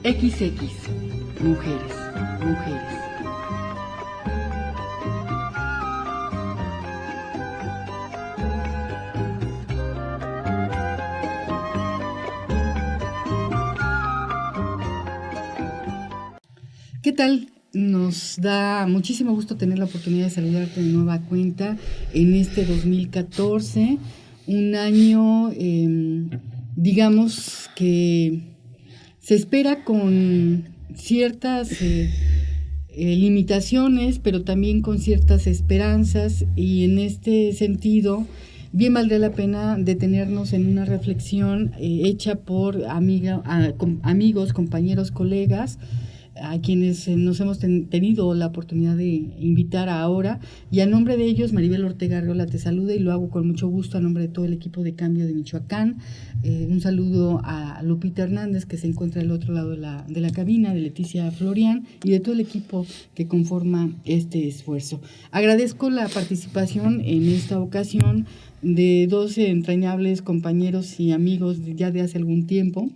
XX, mujeres, mujeres. ¿Qué tal? Nos da muchísimo gusto tener la oportunidad de saludarte de nueva cuenta en este 2014, un año, digamos que se espera con ciertas limitaciones, pero también con ciertas esperanzas, y en este sentido bien valdría la pena detenernos en una reflexión hecha por amigos, compañeros, colegas, a quienes nos hemos tenido la oportunidad de invitar ahora, y a nombre de ellos Maribel Ortega Arreola te saluda, y lo hago con mucho gusto a nombre de todo el equipo de Cambio de Michoacán. Un saludo a Lupita Hernández, que se encuentra al otro lado de la cabina, de Leticia Florian y de todo el equipo que conforma este esfuerzo. Agradezco la participación en esta ocasión de 12 entrañables compañeros y amigos ya de hace algún tiempo,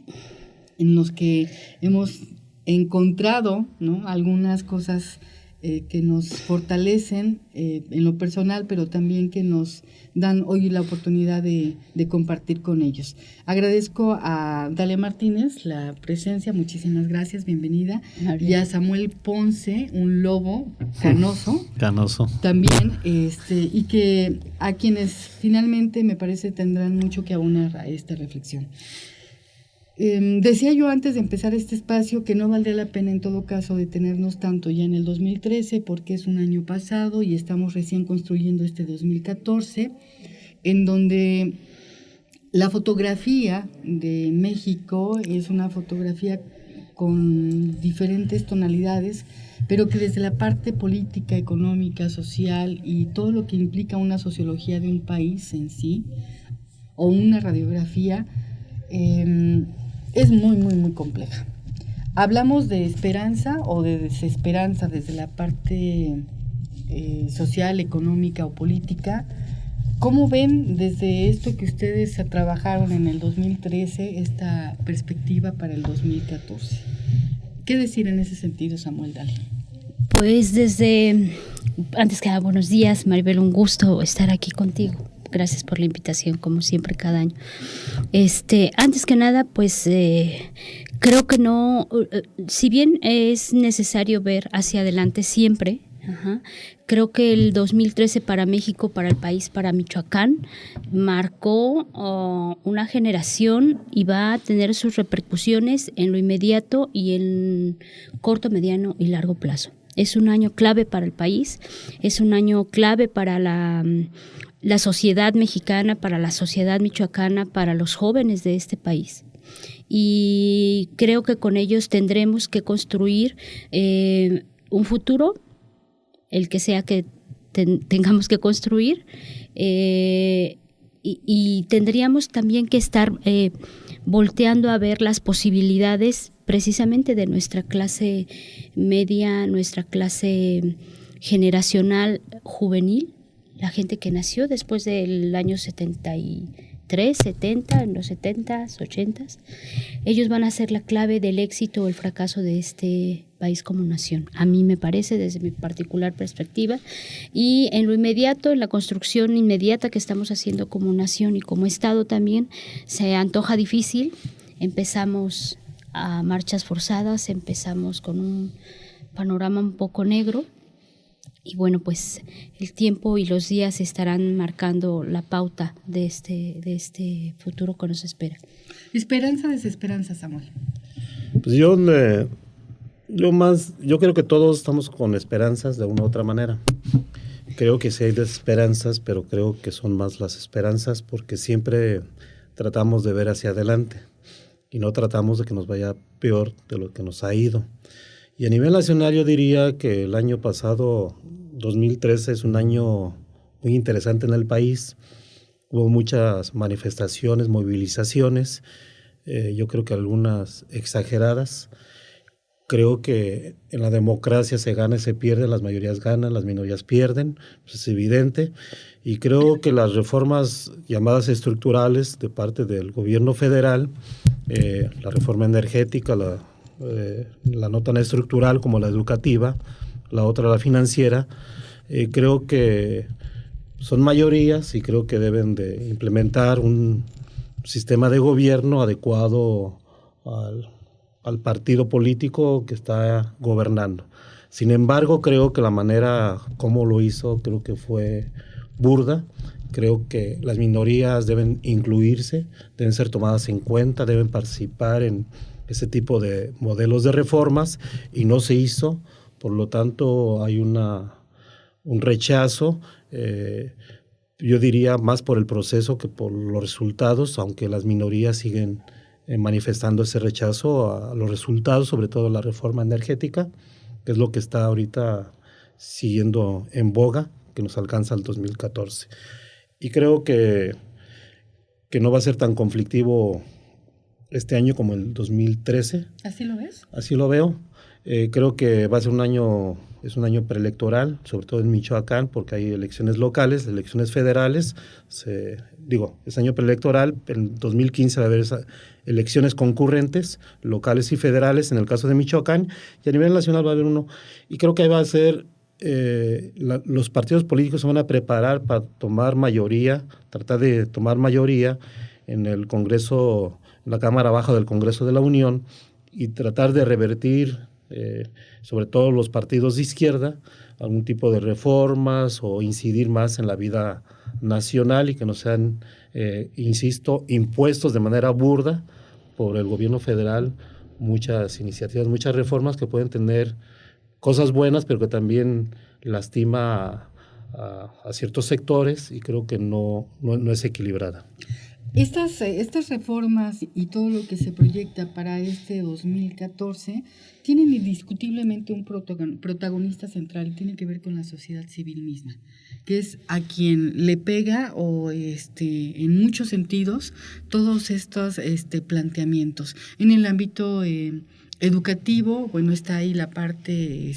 en los que hemos encontrado, ¿no?, algunas cosas que nos fortalecen en lo personal, pero también que nos dan hoy la oportunidad de compartir con ellos. Agradezco a Dalia Martínez la presencia, muchísimas gracias, bienvenida. Y a Samuel Ponce, un lobo canoso. Canoso. También, y que a quienes finalmente me parece tendrán mucho que abonar a esta reflexión. Decía yo antes de empezar este espacio que no valdría la pena en todo caso detenernos tanto ya en el 2013, porque es un año pasado y estamos recién construyendo este 2014, en donde la fotografía de México es una fotografía con diferentes tonalidades, pero que desde la parte política, económica, social y todo lo que implica una sociología de un país en sí, o una radiografía, es muy, muy, muy compleja. Hablamos de esperanza o de desesperanza desde la parte social, económica o política. ¿Cómo ven desde esto que ustedes trabajaron en el 2013 esta perspectiva para el 2014? ¿Qué decir en ese sentido, Samuel? Dale. Pues antes que nada, buenos días, Maribel, un gusto estar aquí contigo. Gracias por la invitación, como siempre, cada año. Antes que nada, pues creo que no, si bien es necesario ver hacia adelante siempre, creo que el 2013 para México, para el país, para Michoacán, marcó una generación y va a tener sus repercusiones en lo inmediato y en corto, mediano y largo plazo. Es un año clave para el país, es un año clave para la sociedad mexicana, para la sociedad michoacana, para los jóvenes de este país. Y creo que con ellos tendremos que construir un futuro, el que sea que tengamos que construir, y tendríamos también que estar volteando a ver las posibilidades precisamente de nuestra clase media, nuestra clase generacional juvenil, la gente que nació después del año 73, 70, en los 70s, 80s. Ellos van a ser la clave del éxito o el fracaso de este país como nación. A mí me parece, desde mi particular perspectiva, y en lo inmediato, en la construcción inmediata que estamos haciendo como nación y como Estado también, se antoja difícil. Empezamos a marchas forzadas, empezamos con un panorama un poco negro, y bueno, pues el tiempo y los días estarán marcando la pauta de este futuro que nos espera. Esperanza, desesperanza, Samuel. Pues yo creo que todos estamos con esperanzas de una u otra manera. Creo que sí hay desesperanzas, pero creo que son más las esperanzas porque siempre tratamos de ver hacia adelante y no tratamos de que nos vaya peor de lo que nos ha ido. Y a nivel nacional yo diría que el año pasado, 2013, es un año muy interesante en el país. Hubo muchas manifestaciones, movilizaciones, yo creo que algunas exageradas. Creo que en la democracia se gana y se pierde, las mayorías ganan, las minorías pierden, pues es evidente. Y creo que las reformas llamadas estructurales de parte del gobierno federal, la reforma energética, la la no tan estructural como la educativa, la otra la financiera. Creo que son mayorías y creo que deben de implementar un sistema de gobierno adecuado al partido político que está gobernando. Sin embargo, creo que la manera como lo hizo, creo que fue burda. Creo que las minorías deben incluirse, deben ser tomadas en cuenta, deben participar en ese tipo de modelos de reformas y no se hizo. Por lo tanto, hay un rechazo, yo diría más por el proceso que por los resultados, aunque las minorías siguen manifestando ese rechazo a los resultados, sobre todo la reforma energética, que es lo que está ahorita siguiendo en boga, que nos alcanza el 2014. Y creo que no va a ser tan conflictivo este año como el 2013. ¿Así lo ves? Así lo veo. Creo que va a ser un año preelectoral, sobre todo en Michoacán, porque hay elecciones locales, elecciones federales. Es año preelectoral, en 2015 va a haber elecciones concurrentes, locales y federales, en el caso de Michoacán, y a nivel nacional va a haber uno. Y creo que ahí va a ser, los partidos políticos se van a preparar para tomar mayoría, tratar de tomar mayoría en el Congreso, en la Cámara Baja del Congreso de la Unión, y tratar de revertir, sobre todo los partidos de izquierda, algún tipo de reformas o incidir más en la vida nacional y que no sean, insisto, impuestos de manera burda por el gobierno federal muchas iniciativas, muchas reformas que pueden tener cosas buenas, pero que también lastima a ciertos sectores y creo que no es equilibrada. Estas reformas y todo lo que se proyecta para este 2014 tienen indiscutiblemente un protagonista central, tiene que ver con la sociedad civil misma, que es a quien le pega o en muchos sentidos todos estos planteamientos. En el ámbito educativo, bueno, está ahí la parte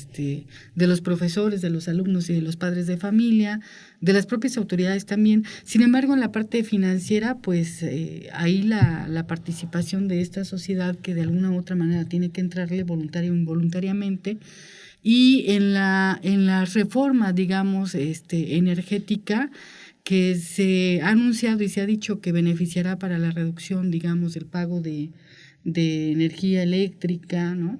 de los profesores, de los alumnos y de los padres de familia, de las propias autoridades también. Sin embargo, en la parte financiera, pues ahí la participación de esta sociedad que de alguna u otra manera tiene que entrarle voluntaria o involuntariamente. Y en la reforma, digamos, energética, que se ha anunciado y se ha dicho que beneficiará para la reducción, digamos, del pago de energía eléctrica, ¿no?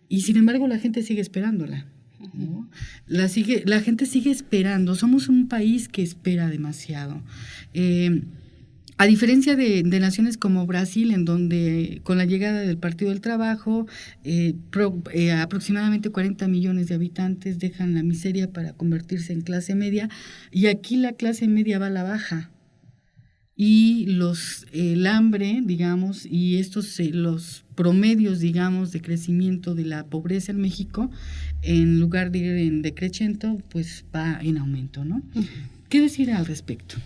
Y sin embargo la gente sigue esperándola, ¿no? La gente sigue esperando. Somos un país que espera demasiado. A diferencia de naciones como Brasil, en donde con la llegada del Partido del Trabajo, aproximadamente 40 millones de habitantes dejan la miseria para convertirse en clase media, y aquí la clase media va a la baja. Y el hambre, digamos, y los promedios, digamos, de crecimiento de la pobreza en México, en lugar de ir en decreciendo, pues va en aumento, ¿no? Uh-huh. ¿Qué decir al respecto?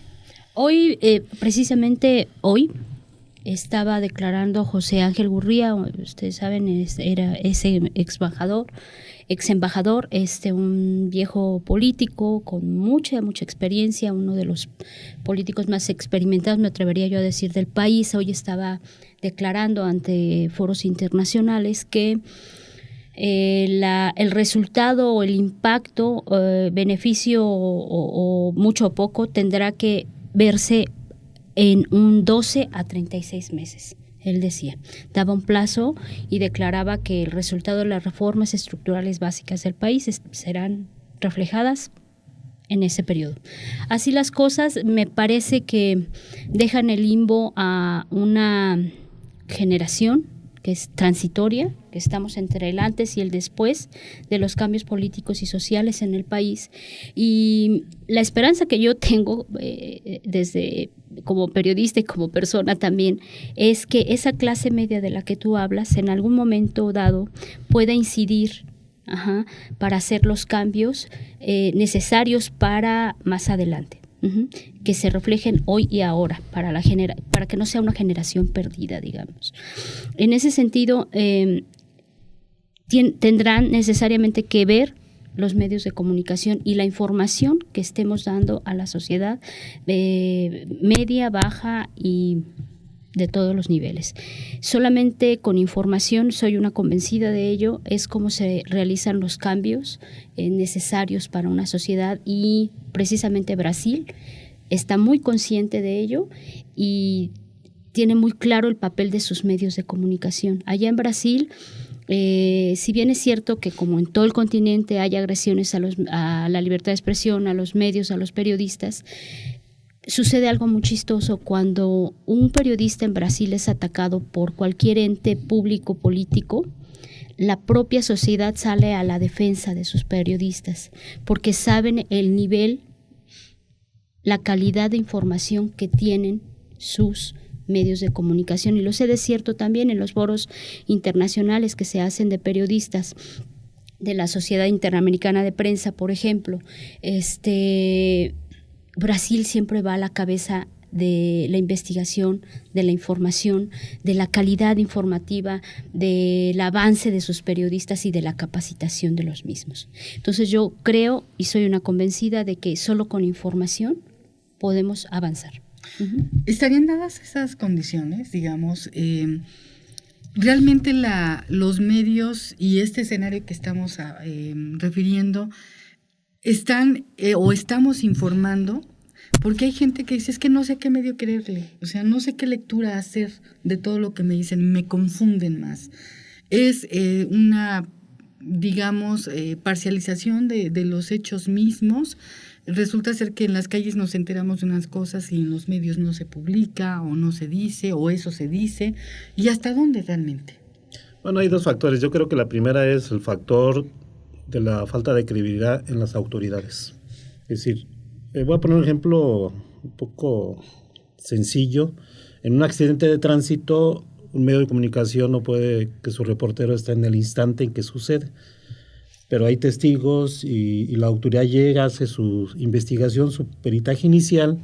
Hoy, precisamente hoy, estaba declarando José Ángel Gurría, ustedes saben, era ese ex embajador, un viejo político con mucha experiencia, uno de los políticos más experimentados, me atrevería yo a decir, del país. Hoy estaba declarando ante foros internacionales que el resultado o el impacto, beneficio o mucho o poco, tendrá que verse en un 12 a 36 meses. Él decía, daba un plazo y declaraba que el resultado de las reformas estructurales básicas del país serán reflejadas en ese periodo. Así las cosas, me parece que dejan el limbo a una generación que es transitoria, que estamos entre el antes y el después de los cambios políticos y sociales en el país. Y la esperanza que yo tengo desde como periodista y como persona también es que esa clase media de la que tú hablas en algún momento dado pueda incidir para hacer los cambios necesarios para más adelante. Que se reflejen hoy y ahora para que no sea una generación perdida, digamos. En ese sentido, tendrán necesariamente que ver los medios de comunicación y la información que estemos dando a la sociedad media, baja y de todos los niveles. Solamente con información, soy una convencida de ello, es cómo se realizan los cambios necesarios para una sociedad, y precisamente Brasil está muy consciente de ello y tiene muy claro el papel de sus medios de comunicación. Allá en Brasil, si bien es cierto que como en todo el continente hay agresiones a la libertad de expresión, a los medios, a los periodistas, sucede algo muy chistoso cuando un periodista en Brasil es atacado por cualquier ente público político. La propia sociedad sale a la defensa de sus periodistas porque saben el nivel, la calidad de información que tienen sus medios de comunicación, y lo sé de cierto también en los foros internacionales que se hacen de periodistas de la Sociedad Interamericana de Prensa, por ejemplo. Brasil siempre va a la cabeza de la investigación, de la información, de la calidad informativa, del avance de sus periodistas y de la capacitación de los mismos. Entonces yo creo y soy una convencida de que solo con información podemos avanzar. ¿Estarían dadas esas condiciones, digamos? Realmente los medios y este escenario que estamos refiriendo están o estamos informando, porque hay gente que dice, es que no sé qué medio creerle, o sea, no sé qué lectura hacer de todo lo que me dicen, me confunden más. Es una, digamos, parcialización de los hechos mismos. Resulta ser que en las calles nos enteramos de unas cosas y en los medios no se publica o no se dice o eso se dice. ¿Y hasta dónde realmente? Bueno, hay dos factores. Yo creo que la primera es el factor de la falta de credibilidad en las autoridades. Es decir, voy a poner un ejemplo un poco sencillo. En un accidente de tránsito, un medio de comunicación no puede que su reportero esté en el instante en que sucede. Pero hay testigos y la autoridad llega, hace su investigación, su peritaje inicial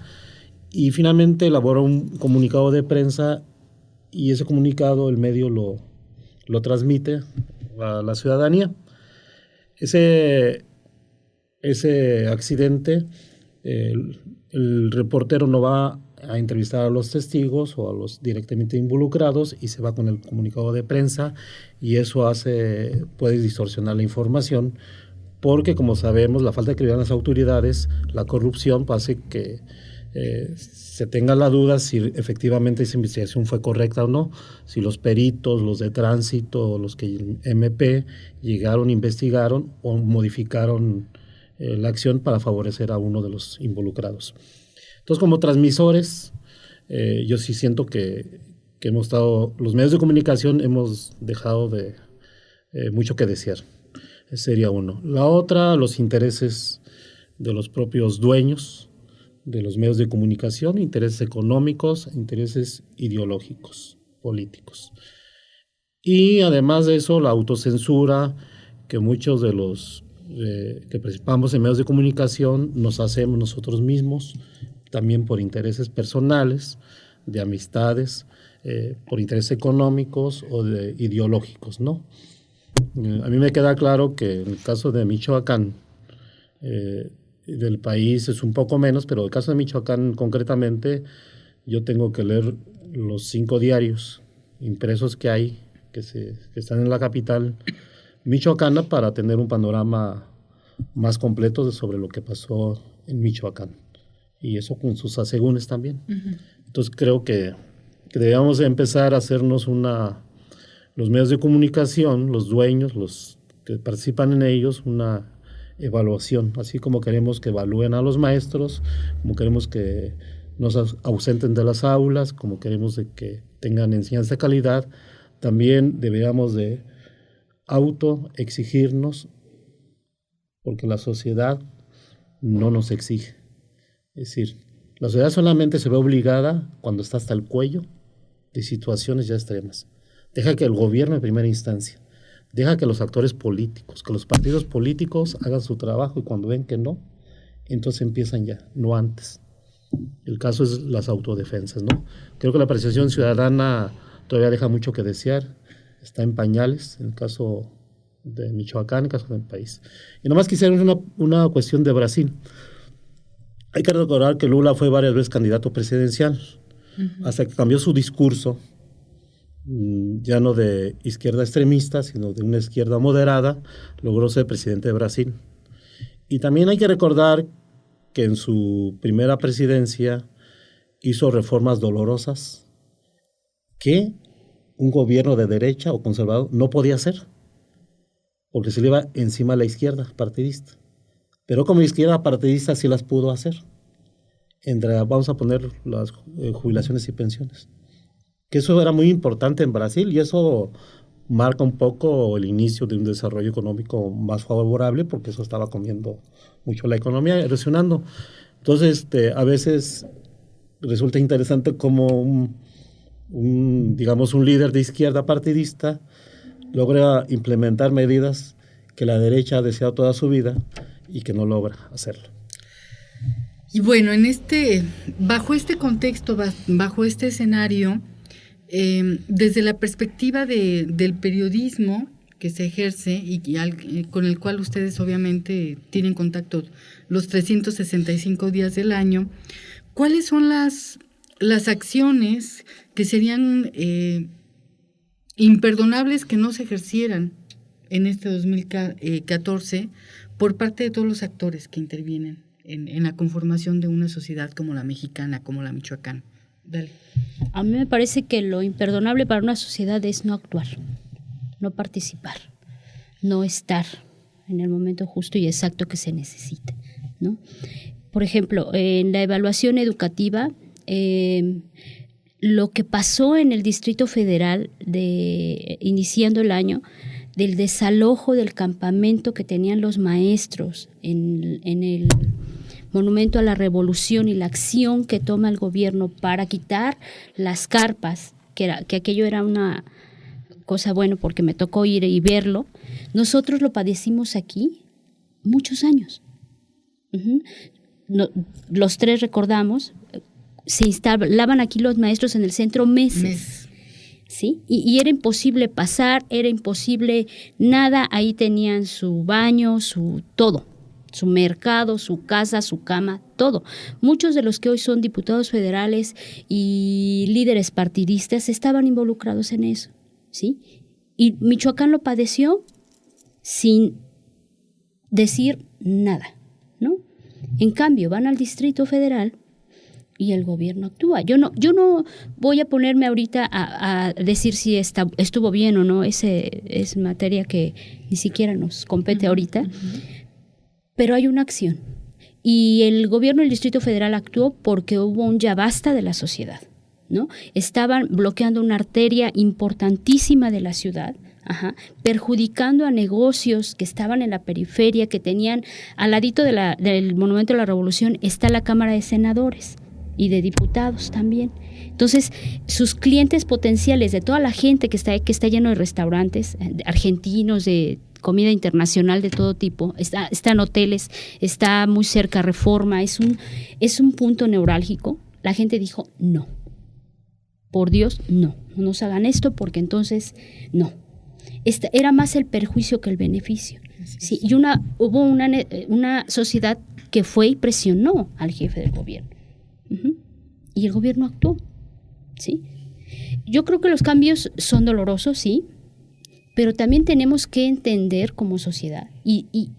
y finalmente elabora un comunicado de prensa, y ese comunicado el medio lo transmite a la ciudadanía. Ese accidente, el reportero no va a entrevistar a los testigos o a los directamente involucrados y se va con el comunicado de prensa, y eso puede distorsionar la información, porque como sabemos la falta de credibilidad en las autoridades, la corrupción hace que se tenga la duda si efectivamente esa investigación fue correcta o no, si los peritos, los de tránsito, los que MP llegaron, investigaron o modificaron la acción para favorecer a uno de los involucrados. Entonces, como transmisores, yo sí siento que los medios de comunicación hemos dejado mucho que desear. Ese sería uno. La otra, los intereses de los propios dueños de los medios de comunicación, intereses económicos, intereses ideológicos, políticos. Y además de eso, la autocensura que muchos de los que participamos en medios de comunicación nos hacemos nosotros mismos, también por intereses personales, de amistades, por intereses económicos o ideológicos, ¿no? A mí me queda claro que en el caso de Michoacán, del país es un poco menos, pero en el caso de Michoacán concretamente, yo tengo que leer los 5 diarios impresos que hay, que están en la capital michoacana, para tener un panorama más completo sobre lo que pasó en Michoacán. Y eso con sus asegúnes también. Uh-huh. Entonces creo que debemos empezar a hacernos los medios de comunicación, los dueños, los que participan en ellos, una evaluación, así como queremos que evalúen a los maestros, como queremos que nos ausenten de las aulas, como queremos de que tengan enseñanza de calidad, también deberíamos de autoexigirnos, porque la sociedad no nos exige. Es decir, la sociedad solamente se ve obligada cuando está hasta el cuello de situaciones ya extremas. Deja que el gobierno en primera instancia, deja que los actores políticos, que los partidos políticos hagan su trabajo, y cuando ven que no, entonces empiezan ya, no antes. El caso es las autodefensas, ¿no? Creo que la apreciación ciudadana todavía deja mucho que desear, está en pañales, en el caso de Michoacán, en el caso del país. Y nomás quisiera una cuestión de Brasil. Hay que recordar que Lula fue varias veces candidato presidencial. hasta que cambió su discurso, ya no de izquierda extremista, sino de una izquierda moderada, logró ser presidente de Brasil. Y también hay que recordar que en su primera presidencia hizo reformas dolorosas que un gobierno de derecha o conservador no podía hacer, porque se le iba encima a la izquierda partidista. Pero como izquierda partidista sí las pudo hacer. Vamos a poner las jubilaciones y pensiones. Que eso era muy importante en Brasil y eso marca un poco el inicio de un desarrollo económico más favorable, porque eso estaba comiendo mucho la economía, erosionando. Entonces, a veces resulta interesante como digamos, un líder de izquierda partidista logra implementar medidas que la derecha ha deseado toda su vida y que no logra hacerlo. Y bueno, bajo este contexto, bajo este escenario, desde la perspectiva del periodismo que se ejerce y con el cual ustedes obviamente tienen contacto los 365 días del año, ¿cuáles son las acciones que serían imperdonables que no se ejercieran en este 2014 por parte de todos los actores que intervienen en la conformación de una sociedad como la mexicana, como la michoacana? Dale. A mí me parece que lo imperdonable para una sociedad es no actuar, no participar, no estar en el momento justo y exacto que se necesita, ¿no? Por ejemplo, en la evaluación educativa, lo que pasó en el Distrito Federal iniciando el año, del desalojo del campamento que tenían los maestros en el Monumento a la Revolución y la acción que toma el gobierno para quitar las carpas, que aquello era una cosa buena porque me tocó ir y verlo, nosotros lo padecimos aquí muchos años. Los tres recordamos, se instalaban aquí los maestros en el centro meses. ¿Sí? Y era imposible pasar, era imposible nada, ahí tenían su baño, su todo, su mercado, su casa, su cama, todo. Muchos de los que hoy son diputados federales y líderes partidistas estaban involucrados en eso, ¿sí? Y Michoacán lo padeció sin decir nada, ¿no? En cambio, van al Distrito Federal y el gobierno actúa. Yo no voy a ponerme ahorita a decir si estuvo bien o no, ese es materia que ni siquiera nos compete ahorita, pero hay una acción. Y el gobierno del Distrito Federal actuó porque hubo un ya basta de la sociedad, ¿no? Estaban bloqueando una arteria importantísima de la ciudad, perjudicando a negocios que estaban en la periferia, que tenían al ladito del Monumento a la Revolución está la Cámara de Senadores y de diputados también. Entonces, sus clientes potenciales, de toda la gente que está lleno de restaurantes, argentinos, de comida internacional de todo tipo, están hoteles, está muy cerca Reforma, es un punto neurálgico. La gente dijo, no, por Dios, no nos hagan esto porque entonces, no. Era más el perjuicio que el beneficio. Sí, y hubo una sociedad que fue y presionó al jefe del gobierno. Y el gobierno actuó, ¿sí? Yo creo que los cambios son dolorosos, sí, pero también tenemos que entender como sociedad y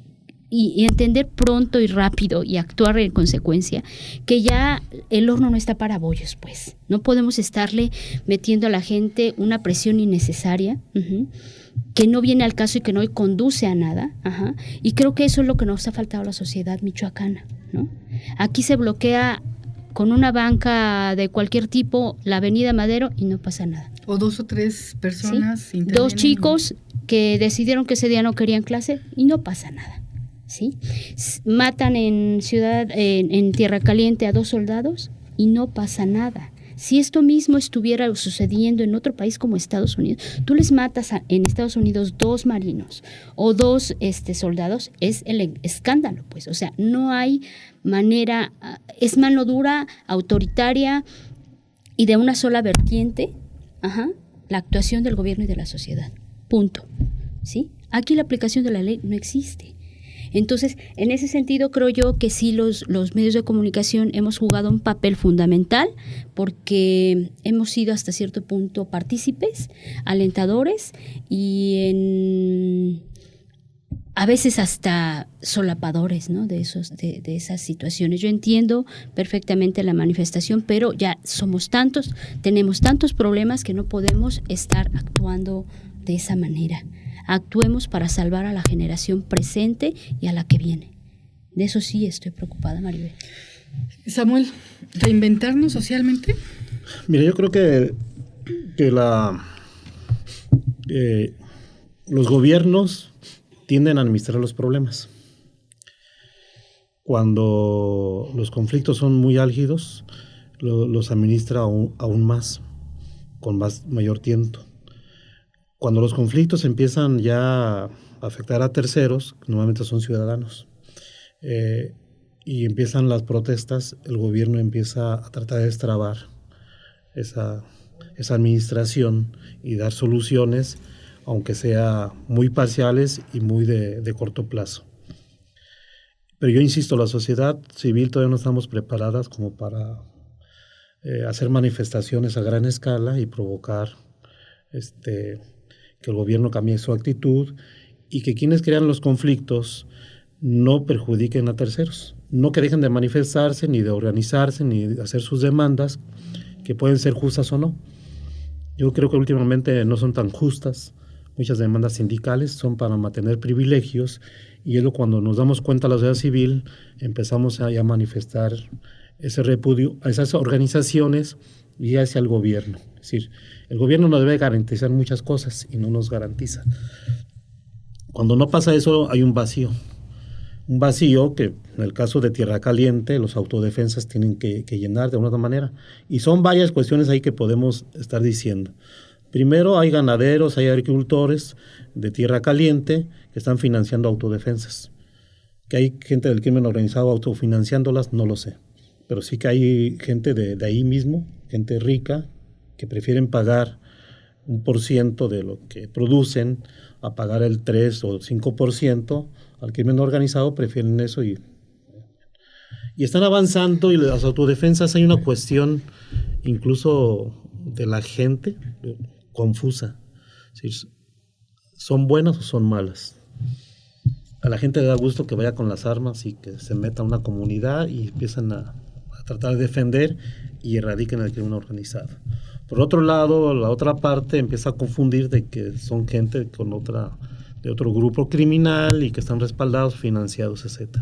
entender pronto y rápido y actuar en consecuencia que ya el horno no está para bollos, pues. No podemos estarle metiendo a la gente una presión innecesaria, que no viene al caso y que no conduce a nada. Y creo que eso es lo que nos ha faltado a la sociedad michoacana, ¿no? Aquí se bloquea con una banca de cualquier tipo la avenida Madero y no pasa nada. O 2 o 3 personas. ¿Sí? 2 chicos que decidieron que ese día no querían clase y no pasa nada, ¿sí? Matan en Tierra Caliente a 2 soldados y no pasa nada. Si esto mismo estuviera sucediendo en otro país como Estados Unidos, tú les matas en Estados Unidos 2 marinos o 2 soldados, es el escándalo, pues. O sea, no hay manera, es mano dura, autoritaria y de una sola vertiente, la actuación del gobierno y de la sociedad. Punto. ¿Sí? Aquí la aplicación de la ley no existe. Entonces, en ese sentido, creo yo que sí los medios de comunicación hemos jugado un papel fundamental porque hemos sido hasta cierto punto partícipes, alentadores y a veces hasta solapadores, ¿no? de esas situaciones. Yo entiendo perfectamente la manifestación, pero ya somos tantos, tenemos tantos problemas que no podemos estar actuando de esa manera. Actuemos para salvar a la generación presente y a la que viene. De eso sí estoy preocupada, Maribel. Samuel, ¿reinventarnos socialmente? Mira, yo creo que los gobiernos tienden a administrar los problemas. Cuando los conflictos son muy álgidos, los administra aún más, con mayor tiento. Cuando los conflictos empiezan ya a afectar a terceros, normalmente son ciudadanos, y empiezan las protestas, el gobierno empieza a tratar de destrabar esa administración y dar soluciones, aunque sea muy parciales y muy de corto plazo. Pero yo insisto, la sociedad civil todavía no estamos preparadas como para hacer manifestaciones a gran escala y provocar que el gobierno cambie su actitud y que quienes crean los conflictos no perjudiquen a terceros, no que dejen de manifestarse, ni de organizarse, ni de hacer sus demandas, que pueden ser justas o no. Yo creo que últimamente no son tan justas. Muchas demandas sindicales son para mantener privilegios y es cuando nos damos cuenta la sociedad civil empezamos a manifestar ese repudio a esas organizaciones y hacia el gobierno. Es decir, el gobierno nos debe garantizar muchas cosas y no nos garantiza. Cuando no pasa eso hay un vacío. Un vacío que en el caso de Tierra Caliente los autodefensas tienen que llenar de una otra manera. Y son varias cuestiones ahí que podemos estar diciendo. Primero, hay ganaderos, hay agricultores de Tierra Caliente que están financiando autodefensas. Que hay gente del crimen organizado autofinanciándolas, no lo sé. Pero sí que hay gente de ahí mismo, gente rica, que prefieren pagar 1% de lo que producen a pagar el 3 o 5% al crimen organizado, prefieren eso y están avanzando. Y las autodefensas, hay una cuestión incluso de la gente confusa. Es decir, ¿son buenas o son malas? A la gente le da gusto que vaya con las armas y que se meta a una comunidad y empiezan a tratar de defender y erradiquen el crimen organizado. Por otro lado, la otra parte empieza a confundir de que son gente de otro grupo criminal y que están respaldados, financiados, etc.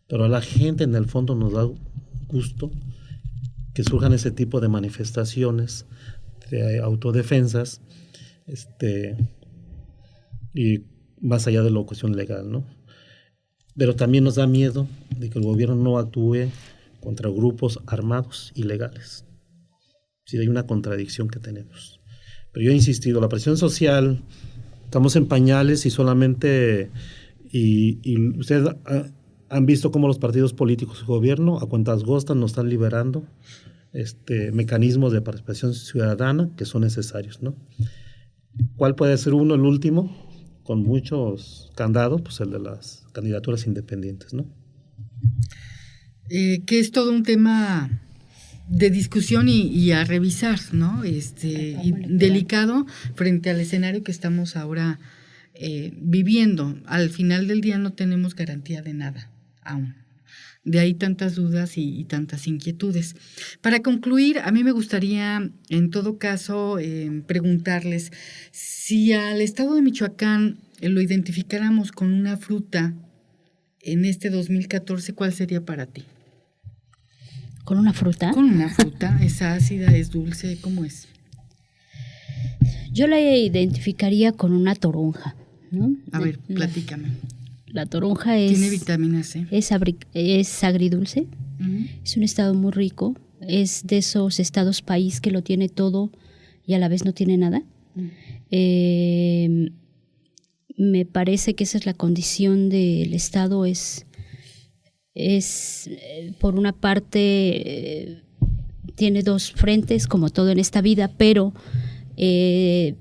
Pero a la gente en el fondo nos da gusto que surjan ese tipo de manifestaciones de autodefensas, y más allá de la cuestión legal, ¿no? Pero también nos da miedo de que el gobierno no actúe contra grupos armados ilegales. Sí, hay una contradicción que tenemos. Pero yo he insistido, la presión social, estamos en pañales y solamente, y ustedes han visto cómo los partidos políticos del gobierno a cuentas gostas nos están liberando mecanismos de participación ciudadana que son necesarios, ¿no? ¿Cuál puede ser uno, el último, con muchos candados? Pues el de las candidaturas independientes, ¿no? Que es todo un tema de discusión y a revisar, ¿no? Y delicado frente al escenario que estamos ahora viviendo. Al final del día no tenemos garantía de nada aún. De ahí tantas dudas y tantas inquietudes. Para concluir, a mí me gustaría, en todo caso, preguntarles si al estado de Michoacán lo identificáramos con una fruta en este 2014, ¿cuál sería para ti? ¿Con una fruta? Con una fruta, ¿es ácida, es dulce? ¿Cómo es? Yo la identificaría con una toronja, ¿no? A ver, platícame. La toronja tiene vitamina C. Es agridulce, es un estado muy rico, es de esos estados país que lo tiene todo y a la vez no tiene nada. Me parece que esa es la condición del estado, es por una parte tiene dos frentes como todo en esta vida, pero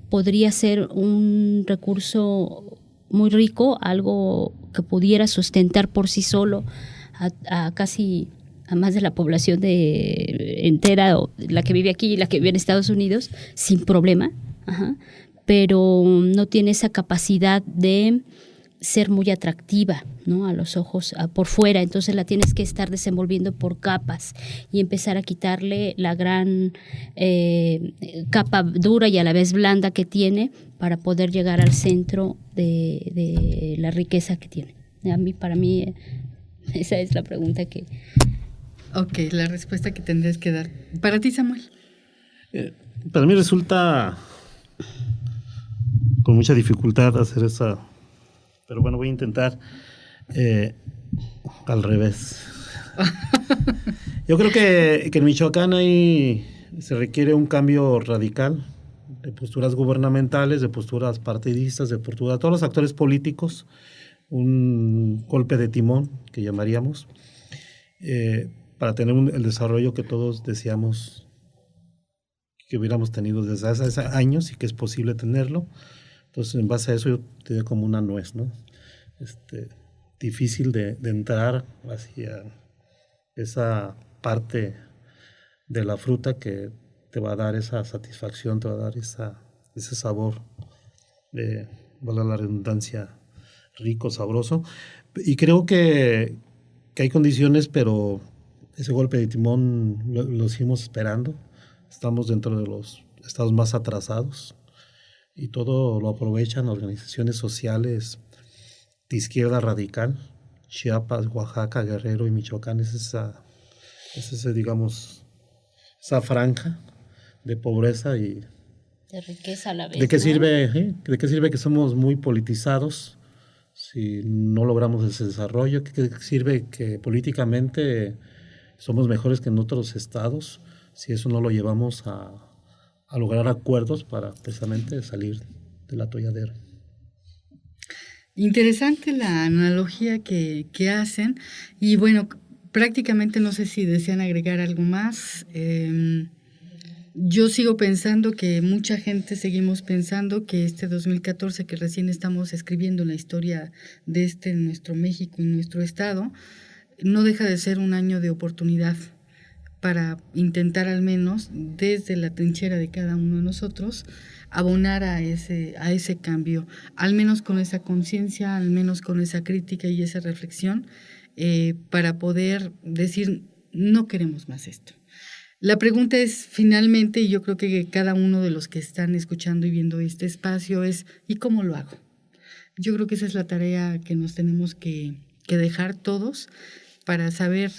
podría ser un recurso muy rico, algo que pudiera sustentar por sí solo a casi a más de la población entera, o la que vive aquí y la que vive en Estados Unidos, sin problema, pero no tiene esa capacidad de ser muy atractiva, ¿no? A los ojos, por fuera. Entonces la tienes que estar desenvolviendo por capas y empezar a quitarle la gran capa dura y a la vez blanda que tiene para poder llegar al centro de la riqueza que tiene. Para mí esa es la pregunta que... Ok, la respuesta que tendrías que dar. Para ti, Samuel. Para mí resulta con mucha dificultad hacer esa... Pero bueno, voy a intentar al revés. Yo creo que en Michoacán se requiere un cambio radical de posturas gubernamentales, de posturas partidistas, de posturas de todos los actores políticos, un golpe de timón, que llamaríamos, para tener el desarrollo que todos deseamos que hubiéramos tenido desde hace años y que es posible tenerlo. Entonces, en base a eso, yo te digo como una nuez, ¿no? Difícil de entrar hacia esa parte de la fruta que te va a dar esa satisfacción, te va a dar ese sabor, valga la redundancia, rico, sabroso. Y creo que hay condiciones, pero ese golpe de timón lo seguimos esperando. Estamos dentro de los estados más atrasados. Y todo lo aprovechan organizaciones sociales de izquierda radical. Chiapas, Oaxaca, Guerrero y Michoacán es esa, digamos, esa franja de pobreza y de riqueza a la vez. ¿De qué ¿no? ¿De qué sirve que somos muy politizados si no logramos ese desarrollo? ¿Qué sirve que políticamente somos mejores que en otros estados si eso no lo llevamos a lograr acuerdos para precisamente salir del atolladero? Interesante la analogía que hacen y bueno, prácticamente no sé si desean agregar algo más. Yo sigo pensando que mucha gente seguimos pensando que este 2014 que recién estamos escribiendo la historia de nuestro México y nuestro estado, no deja de ser un año de oportunidad para intentar al menos desde la trinchera de cada uno de nosotros abonar a ese cambio, al menos con esa conciencia, al menos con esa crítica y esa reflexión, para poder decir no queremos más esto. La pregunta es finalmente, y yo creo que cada uno de los que están escuchando y viendo este espacio es ¿y cómo lo hago? Yo creo que esa es la tarea que nos tenemos que dejar todos para saber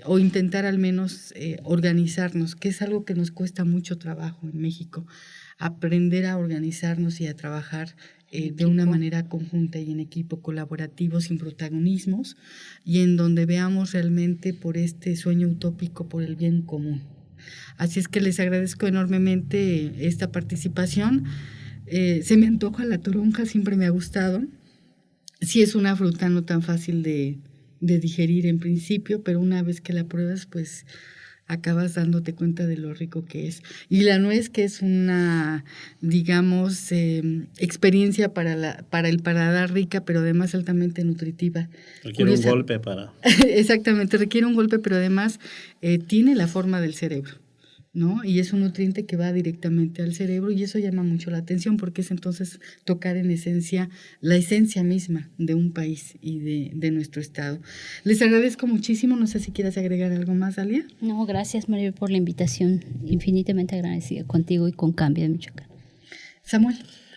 o intentar al menos organizarnos, que es algo que nos cuesta mucho trabajo en México, aprender a organizarnos y a trabajar de una manera conjunta y en equipo colaborativo, sin protagonismos, y en donde veamos realmente por este sueño utópico, por el bien común. Así es que les agradezco enormemente esta participación. Se me antoja la toronja, siempre me ha gustado. Sí es una fruta no tan fácil de digerir en principio, pero una vez que la pruebas, pues acabas dándote cuenta de lo rico que es. Y la nuez, que es una, digamos, experiencia para el paladar rica, pero además altamente nutritiva. Requiere un golpe para... Exactamente, requiere un golpe, pero además tiene la forma del cerebro, ¿no? Y es un nutriente que va directamente al cerebro y eso llama mucho la atención porque es entonces tocar en esencia, la esencia misma de un país y de nuestro estado. Les agradezco muchísimo, no sé si quieras agregar algo más, Dalia. No, gracias Maribel por la invitación, infinitamente agradecida contigo y con Cambio de Michoacán. Samuel.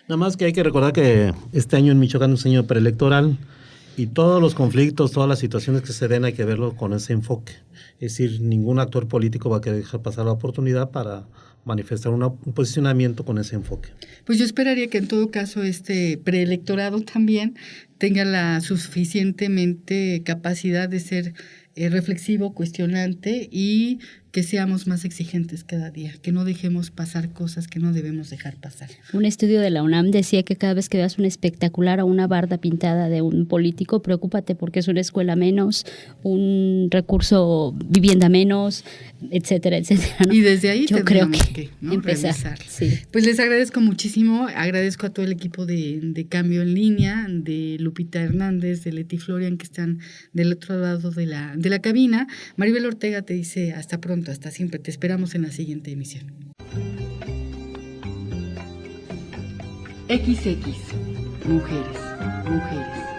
Nada más que hay que recordar que este año en Michoacán es un año preelectoral y todos los conflictos, todas las situaciones que se den hay que verlo con ese enfoque. Es decir, ningún actor político va a querer dejar pasar la oportunidad para manifestar un posicionamiento con ese enfoque. Pues yo esperaría que en todo caso este preelectorado también tenga la suficientemente capacidad de ser reflexivo, cuestionante y que seamos más exigentes cada día, que no dejemos pasar cosas que no debemos dejar pasar. Un estudio de la UNAM decía que cada vez que veas un espectacular o una barda pintada de un político, preocúpate porque es una escuela menos, un recurso, vivienda menos, etcétera, etcétera, ¿no? Y desde ahí yo creo que ¿no? empezar. Sí. Pues les agradezco muchísimo, agradezco a todo el equipo de Cambio en Línea, de Lupita Hernández, de Leti Florian, que están del otro lado de la cabina. Maribel Ortega te dice hasta pronto, hasta siempre, te esperamos en la siguiente emisión. XX, mujeres.